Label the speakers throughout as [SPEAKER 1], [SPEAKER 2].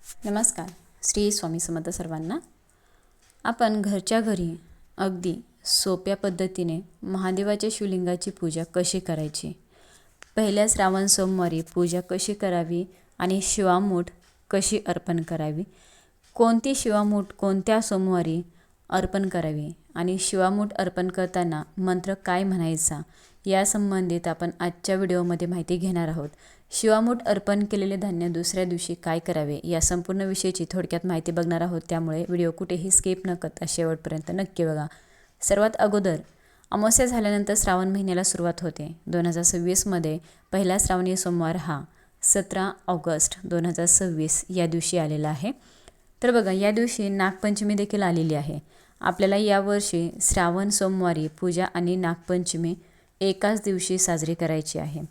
[SPEAKER 1] नमस्कार. श्री स्वामी समर्थ सर्वांना. आपण घरच्या घरी अगदी सोप्या पद्धतीने महादेवाच्या शिवलिंगाची पूजा कशी करायची, पहिल्या श्रावण सोमवारी पूजा कशी करावी आणि शिवामूठ कशी अर्पण करावी, कोणती शिवामूठ कोणत्या सोमवारी अर्पण करावी आणि शिवामूठ अर्पण करताना मंत्र काय म्हणायचा, या संबंधित आपण आजच्या व्हिडिओमध्ये माहिती घेणार आहोत. शिवामूठ अर्पण केलेले धान्य दुसऱ्या दिवशी काय करावे, या संपूर्ण विषयाची थोडक्यात माहिती बघणार आहोत. त्यामुळे व्हिडिओ कुठेही स्किप न करता शेवटपर्यंत नक्की बघा. सर्वात अगोदर अमावस्या झाल्यानंतर श्रावण महिन्याला सुरुवात होते. 2026मध्ये पहिला श्रावणी सोमवार हा 17 ऑगस्ट 2026 या दिवशी आलेला आहे. तर बघा, या दिवशी नागपंचमी देखील आलेली आहे. आपल्याला यावर्षी श्रावण सोमवारी पूजा आणि नागपंचमी एकाच दिवशी साजरी करायची आहे.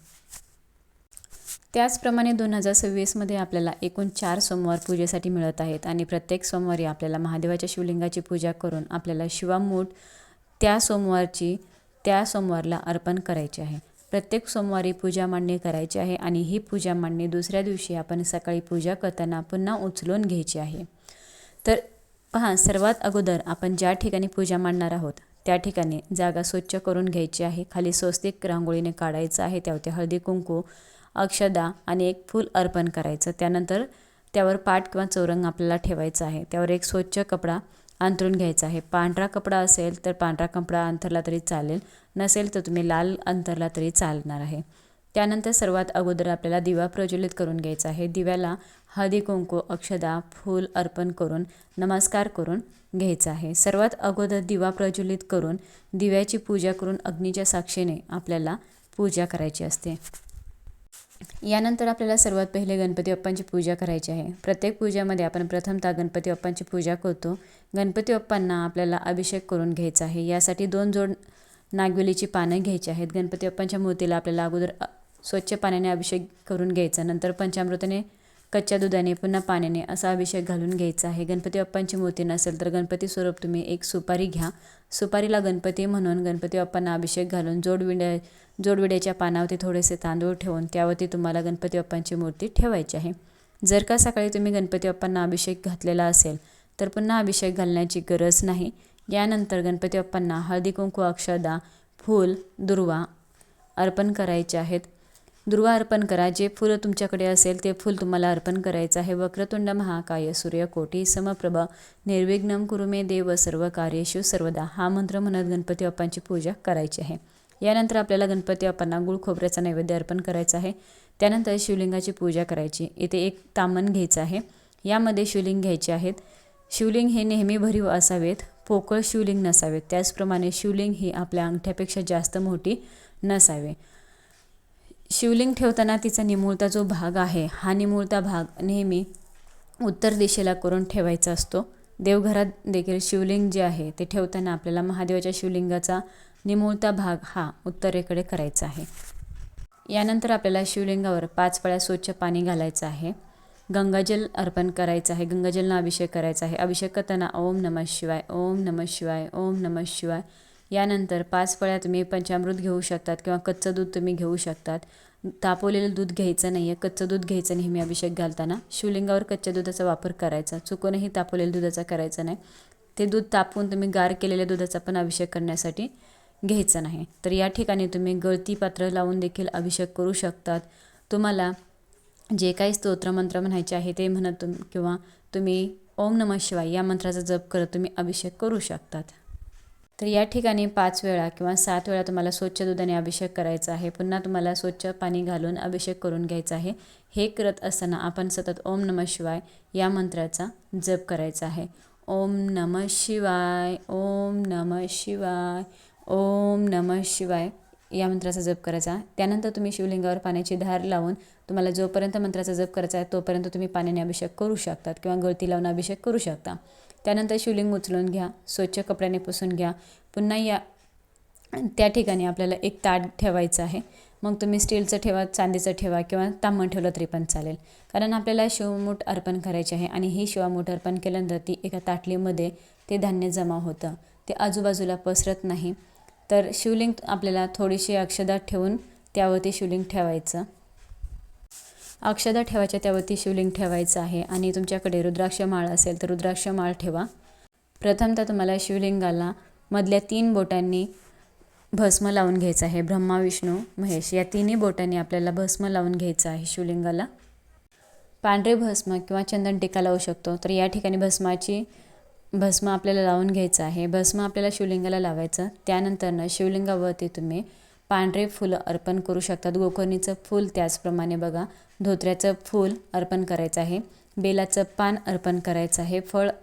[SPEAKER 1] त्याचप्रमाणे 2026मध्ये आपल्याला एकूण 4 सोमवार पूजेसाठी मिळत आहेत आणि प्रत्येक सोमवारी आपल्याला महादेवाच्या शिवलिंगाची पूजा करून आपल्याला शिवामूठ त्या सोमवारला अर्पण करायचे आहे. प्रत्येक सोमवारी पूजा मांडणी करायची आहे आणि ही पूजा मांडणी दुसऱ्या दिवशी आपण सकाळी पूजा करताना पुन्हा उचलून घ्यायची आहे. तर पहा, सर्वात अगोदर आपण ज्या ठिकाणी पूजा मांडणार आहोत त्या ठिकाणी जागा स्वच्छ करून घ्यायची आहे. खाली स्वस्तिक रांगोळीने काढायचं आहे. त्यावरती हळदी कुंकू, अक्षदा आणि एक फूल अर्पण करायचं. त्यानंतर त्यावर पाट किंवा चौरंग आपल्याला ठेवायचा आहे. त्यावर एक स्वच्छ कपडा अंथरून घ्यायचा आहे. पांढरा कपडा असेल तर पांढरा कपडा अंथरला तरी चालेल, नसेल तर तुम्ही लाल अंथरला तरी चालणार आहे. त्यानंतर सर्वात अगोदर आपल्याला दिवा प्रज्वलित करून घ्यायचा आहे. दिव्याला हळदी कुंकू, अक्षदा, फूल अर्पण करून नमस्कार करून घ्यायचा आहे. सर्वात अगोदर दिवा प्रज्वलित करून दिव्याची पूजा करून अग्नीच्या साक्षीने आपल्याला पूजा करायची असते. यानंतर आपल्याला सर्वात पहिले गणपती बाप्पांची पूजा करायची आहे. प्रत्येक पूजेमध्ये आपण प्रथमतः गणपती बाप्पांची पूजा करतो. गणपती बाप्पांना आपल्याला अभिषेक करून घ्यायचा आहे. यासाठी 2 जोड नागवेलीची पानं घ्यायची आहेत. गणपती बाप्पांच्या मूर्तीला आपल्याला अगोदर स्वच्छ पाण्याने अभिषेक करून घ्यायचा. नंतर पंचामृताने, कच्च्या दुधाने, पुन्हा पाण्याने असा अभिषेक घालून घ्यायचा आहे. गणपती बाप्पांची मूर्ती नसेल तर गणपती स्वरूप तुम्ही एक सुपारी घ्या. सुपारीला गणपती म्हणून गणपती बाप्पांना अभिषेक घालून जोडविड्याच्या पानावरती थोडेसे तांदूळ ठेवून त्यावरती तुम्हाला गणपती बाप्पांची मूर्ती ठेवायची आहे. जर का सकाळी तुम्ही गणपती बाप्पांना अभिषेक घातलेला असेल तर पुन्हा अभिषेक घालण्याची गरज नाही. यानंतर गणपती बाप्पांना हळदी कुंकू, अक्षदा, फूल, दुर्वा अर्पण करायचे आहेत. दुर्वा अर्पण करा. जे फूल तुमच्याकडे असेल ते फूल तुम्हाला अर्पण करायचं आहे. वक्रतुंड महाकाय सूर्यकोटी समप्रभ निर्विघ्नं कुरु मे देव सर्व कार्येषु सर्वदा, हा मंत्र म्हणत गणपती बाप्पांची पूजा करायची आहे. यानंतर आपल्याला गणपती बाप्पांना गुळ खोबऱ्याचा नैवेद्य अर्पण करायचा आहे. त्यानंतर शिवलिंगाची पूजा करायची. इथे एक ताम्हण घ्यायचं आहे. यामध्ये शिवलिंग घ्यायचे आहेत. शिवलिंग हे नेहमी भरीव असावेत, पोकळ शिवलिंग नसावेत. त्याचप्रमाणे शिवलिंग ही आपल्या अंगठ्यापेक्षा जास्त मोठी नसावे. शिवलिंग ठेवताना तिचा निमुळता जो भाग आहे, हा निमुळता भाग नेहमी उत्तर दिशेला करून ठेवायचा असतो. देवघरात देखील शिवलिंग जे आहे ते ठेवताना आपल्याला महादेवाच्या शिवलिंगाचा निमुळता भाग हा उत्तरेकडे करायचा आहे. यानंतर आपल्याला शिवलिंगावर 5 पळ्या स्वच्छ पाणी घालायचं आहे. गंगाजल अर्पण करायचं आहे. गंगाजलनं अभिषेक करायचा आहे. अभिषेक करताना ओम नमः शिवाय, ओम नमः शिवाय, ओम नमः शिवाय. यानंतर 5 पळ्या तुम्ही पंचामृत घेऊ शकतात किंवा कच्चं दूध तुम्ही घेऊ शकतात. तापवलेलं दूध घ्यायचं नाही आहे, कच्चं दूध घ्यायचं नेहमी अभिषेक घालताना. शिवलिंगावर कच्च्या दुधाचा वापर करायचा, चुकूनही तापवलेल्या दुधाचा करायचा नाही. ते दूध तापवून तुम्ही गार केलेल्या दुधाचा पण अभिषेक करण्यासाठी घ्यायचं नाही. तर या ठिकाणी तुम्ही गळती पात्र लावून देखील अभिषेक करू शकतात. तुम्हाला जे काही स्तोत्रमंत्र म्हणायचे आहे ते म्हणत किंवा तुम्ही ओम नमः शिवाय या मंत्राचा जप करत तुम्ही अभिषेक करू शकतात. तर या ठिकाणी 5 वेळा किंवा 7 वेळा तुम्हाला स्वच्छ दुधाने अभिषेक करायचा आहे. पुन्हा तुम्हाला स्वच्छ पाणी घालून अभिषेक करून घ्यायचा आहे. हे करत असताना आपण सतत ओम नमः शिवाय या मंत्राचा जप करायचा आहे. ओम नमः शिवाय, ओम नमः शिवाय, ओम नमः शिवाय या मंत्राचा जप करायचा. त्यानंतर तुम्ही शिवलिंगावर पाण्याची धार लावून तुम्हाला जोपर्यंत मंत्राचा जप करायचा आहे तोपर्यंत तुम्ही पाण्याने अभिषेक करू शकतात किंवा गळती लावून अभिषेक करू शकता. त्यानंतर शिवलिंग उचलून घ्या, स्वच्छ कपड्याने पुसून घ्या. पुन्हा त्या ठिकाणी आपल्याला एक ताट ठेवायचं आहे. मग तुम्ही स्टीलचं ठेवा, चांदीचं ठेवा किंवा तांबं ठेवलं तरी पण चालेल. कारण आपल्याला शिवमूठ अर्पण करायचे आहे आणि ही शिवमूठ अर्पण केल्यानंतर ती एका ताटलीमध्ये ते धान्य जमा होतं, ते आजूबाजूला पसरत नाही. तर शिवलिंग आपल्याला थोडीशी अक्षदा ठेवून त्यावरती शिवलिंग ठेवायचं. अक्षदा ठेवायच्या, त्यावरती शिवलिंग ठेवायचं आहे आणि तुमच्याकडे रुद्राक्ष माळ असेल तर रुद्राक्ष माळ ठेवा. प्रथमतः तुम्हाला शिवलिंगाला मधल्या 3 बोटांनी भस्म लावून घ्यायचं आहे. ब्रह्मा, विष्णू, महेश या तिन्ही बोटांनी आपल्याला भस्म लावून घ्यायचं आहे शिवलिंगाला. पांढरे भस्म किंवा चंदन टीका लावू शकतो. तर या ठिकाणी भस्म आपल्याला लावून घ्यायचं आहे. भस्म आपल्याला शिवलिंगाला लावायचं. त्यानंतर शिवलिंगावरती तुम्ही पांढरे फुलं अर्पण करू शकतात. गोकर्णीचं फूल, त्याचप्रमाणे बघा धोत्र्याचं फूल अर्पण करायचं आहे. बेलाचं पान अर्पण करायचं आहे.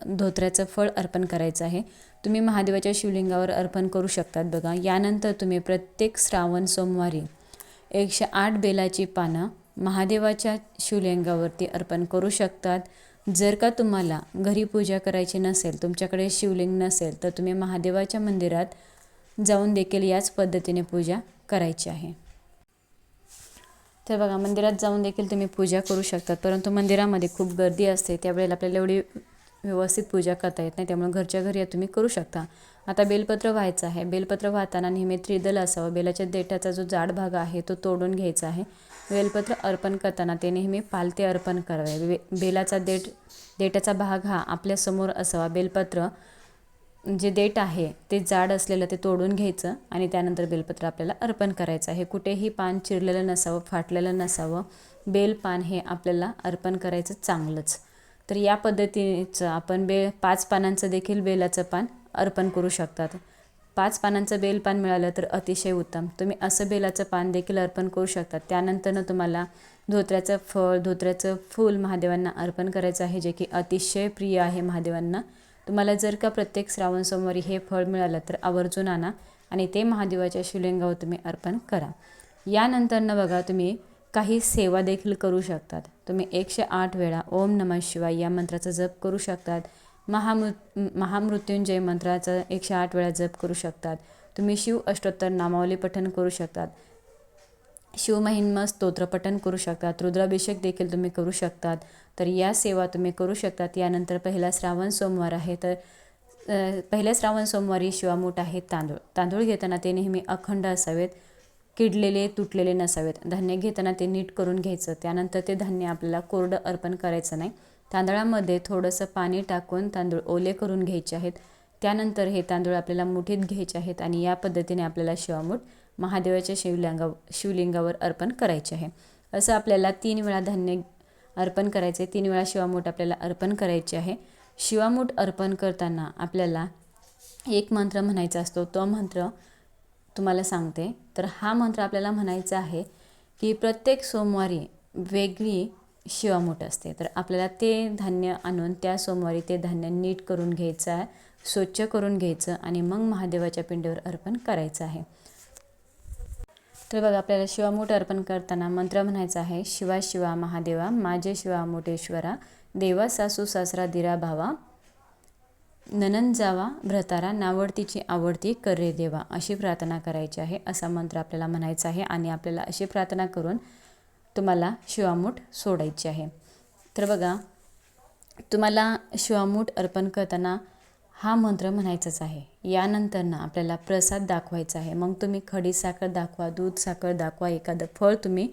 [SPEAKER 1] धोत्र्याचं फळ अर्पण करायचं आहे. तुम्ही महादेवाच्या शिवलिंगावर अर्पण करू शकतात. बघा यानंतर तुम्ही प्रत्येक श्रावण सोमवारी 108 बेलाची पानं महादेवाच्या शिवलिंगावरती अर्पण करू शकतात. जर का तुम्हाला घरी पूजा करायची नसेल, तुमच्याकडे शिवलिंग नसेल, तर तुम्ही महादेवाच्या मंदिरात जाऊन देखील याच पद्धतीने पूजा करायची आहे. तर बघा मंदिरात जाऊन देखील तुम्ही पूजा करू शकतात. परंतु मंदिरामध्ये खूप गर्दी असते, त्यावेळेला आपल्याला एवढी व्यवस्थित पूजा करता येत नाही. त्यामुळे घरच्या घरी तुम्ही करू शकता. आता बेलपत्र व्हायचं आहे. बेलपत्र वाहताना नेहमी त्रिदल असावं. बेलाच्या देठाचा जो जाड भाग आहे तो तोडून घ्यायचा आहे. बेलपत्र अर्पण करताना ते नेहमी पालते अर्पण करावे. बेलाचा देठाचा भाग हा आपल्या समोर असावा. बेलपत्र जे देठ आहे ते जाड असलेलं ते तोडून घ्यायचं आणि त्यानंतर बेलपत्र आपल्याला अर्पण करायचं आहे. कुठेही पान चिरलेलं नसावं, फाटलेलं नसावं. बेल पान हे आपल्याला अर्पण करायचं चांगलंच. तर या पद्धतीचं आपण 5 पानांचं देखील बेलाचं पान अर्पण करू शकतात. 5 पानांचं बेलपान मिळालं तर अतिशय उत्तम. तुम्ही असं बेलाचं पान देखील अर्पण करू शकतात. त्यानंतर तुम्हाला धोत्र्याचं फळ, धोत्र्याचं फूल महादेवांना अर्पण करायचं आहे, जे की अतिशय प्रिय आहे महादेवांना. तुम्हाला जर का प्रत्येक श्रावण सोमवारी हे फळ मिळालं तर आवर्जून आणा आणि ते महादेवाच्या शिवलिंगावर तुम्ही अर्पण करा. यानंतर बघा तुम्ही काही सेवा देखील करू शकतात. तुम्ही 108 वेळा ओम नमः शिवाय या मंत्राचा जप करू शकतात. महामृत्युंजय मंत्राचा 108 वेळा जप करू शकतात. तुम्ही शिव अष्टोत्तर नामावली पठण करू शकतात. शिवमहिमा स्तोत्र पठण करू शकतात. रुद्राभिषेक देखील तुम्ही करू शकतात. तर या सेवा तुम्ही करू शकतात. यानंतर पहिला श्रावण सोमवार आहे, तर पहिल्या श्रावण सोमवारी शिवामूठ आहे तांदूळ घेताना ते नेहमी अखंड असावेत, किडलेले तुटलेले नसावेत. धान्य घेताना ते नीट करून घ्यायचं. त्यानंतर ते धान्य आपल्याला कोरडं अर्पण करायचं नाही. तांदळामध्ये थोडंसं पाणी टाकून तांदूळ ओले करून घ्यायचे आहेत. त्यानंतर हे तांदूळ आपल्याला मुठीत घ्यायचे आहेत आणि या पद्धतीने आपल्याला शिवामूठ महादेवाच्या शिवलिंगावर अर्पण करायचे आहे. असं आपल्याला 3 वेळा धान्य अर्पण करायचे, 3 वेळा शिवामूठ आपल्याला अर्पण करायचे आहे. शिवामूठ अर्पण करताना आपल्याला एक मंत्र म्हणायचा असतो. तो मंत्र तुम्हाला सांगते. तर हा मंत्र आपल्याला म्हणायचा आहे की प्रत्येक सोमवारी वेगळी शिवामूठ असते. तर आपल्याला ते धान्य आणून त्या सोमवारी ते धान्य नीट करून घ्यायचं आहे, स्वच्छ करून घ्यायचं आणि मग महादेवाच्या पिंडीवर अर्पण करायचं आहे. तर बघा आपल्याला शिवामूठ अर्पण करताना मंत्र म्हणायचा आहे. शिवा शिवा महादेवा माझे शिवा मोठेश्वरा, देवा सासू सासरा दिरा भावा, ननंद जावा भ्रतारा, नावडतीची आवडती करे देवा, अशी प्रार्थना करायची आहे. असा मंत्र आपल्याला म्हणायचा आहे आणि आपल्याला अशी प्रार्थना करून तुम्हाला शिवामूठ सोडायची आहे. तर बघा तुम्हाला शिवामूठ अर्पण करताना हा मंत्र म्हणायचाच आहे. यानंतर आपल्याला प्रसाद दाखवायचा आहे. मग तुम्ही खडी साखर दाखवा, दूध साखर दाखवा, एखादं फळ तुम्ही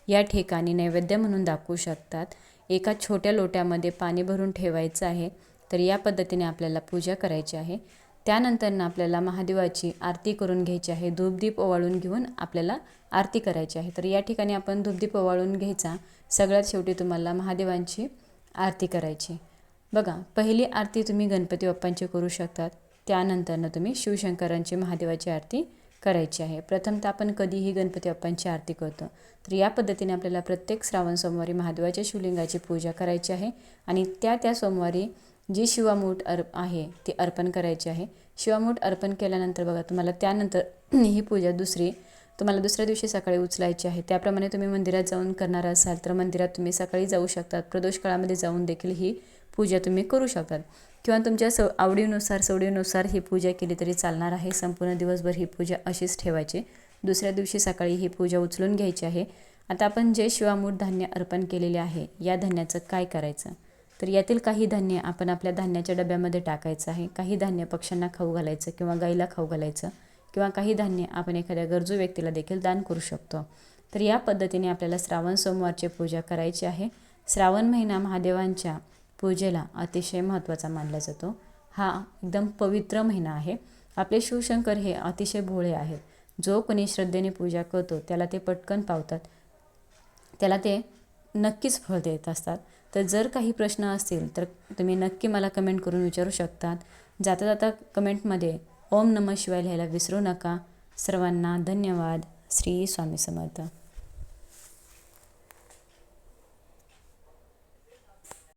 [SPEAKER 1] या ठिकाणी नैवेद्य म्हणून दाखवू शकतात. एका छोट्या लोट्यामध्ये पाणी भरून ठेवायचं आहे. तर या पद्धतीने आपल्याला पूजा करायची आहे. त्यानंतर आपल्याला महादेवाची आरती करून घ्यायची आहे. धूपदीप ओवाळून घेऊन आपल्याला आरती करायची आहे. तर या ठिकाणी आपण धूपदीप ओवाळून घ्यायचा. सगळ्यात शेवटी तुम्हाला महादेवांची आरती करायची. बघा पहिली आरती तुम्ही गणपती बाप्पांची करू शकतात. त्यानंतर तुम्ही शिवशंकरांची महादेवाची आरती करायची आहे. प्रथमतः आपण कधीही गणपती बाप्पांची आरती करतो. तर या पद्धतीने आपल्याला प्रत्येक श्रावण सोमवारी महादेवाच्या शिवलिंगाची पूजा करायची आहे आणि त्या सोमवारी जी शिवामूठ आहे ती अर्पण करायची आहे. शिवामूठ अर्पण केल्यानंतर बघा तुम्हाला त्यानंतर ही पूजा तुम्हाला दुसऱ्या दिवशी सकाळी उचलायची आहे. त्याप्रमाणे तुम्ही मंदिरात जाऊन करणार असाल तर मंदिरात तुम्ही सकाळी जाऊ शकतात. प्रदोष काळामध्ये जाऊन देखील ही पूजा तुम्ही करू शकतात किंवा तुमच्या आवडीनुसार सवडीनुसार ही पूजा केली तरी चालणार आहे. संपूर्ण दिवसभर ही पूजा अशीच ठेवायची. दुसऱ्या दिवशी सकाळी ही पूजा उचलून घ्यायची आहे. आता आपण जे शिवामूठ धान्य अर्पण केलेले आहे या धान्याचं काय करायचं, तर यातील काही धान्य आपण आपल्या धान्याच्या डब्यामध्ये टाकायचं आहे. काही धान्य पक्ष्यांना खाऊ घालायचं किंवा गाईला खाऊ घालायचं किंवा काही धान्य आपण एखाद्या गरजू व्यक्तीला देखील दान करू शकतो. तर या पद्धतीने आपल्याला श्रावण सोमवारची पूजा करायची आहे. श्रावण महिना महादेवांच्या पूजेला अतिशय महत्त्वाचा मानला जातो. हा एकदम पवित्र महिना आहे. आपले शिवशंकर हे अतिशय भोळे आहेत. जो कोणी श्रद्धेने पूजा करतो त्याला ते पटकन पावतात, त्याला ते नक्कीच फळ देत असतात. तर जर काही प्रश्न असतील तर तुम्ही नक्की मला कमेंट करून विचारू शकतात. जाता जाता कमेंटमध्ये ओम नमः शिवाय लिहायला विसरू नका. सर्वांना धन्यवाद. श्री स्वामी समर्थ.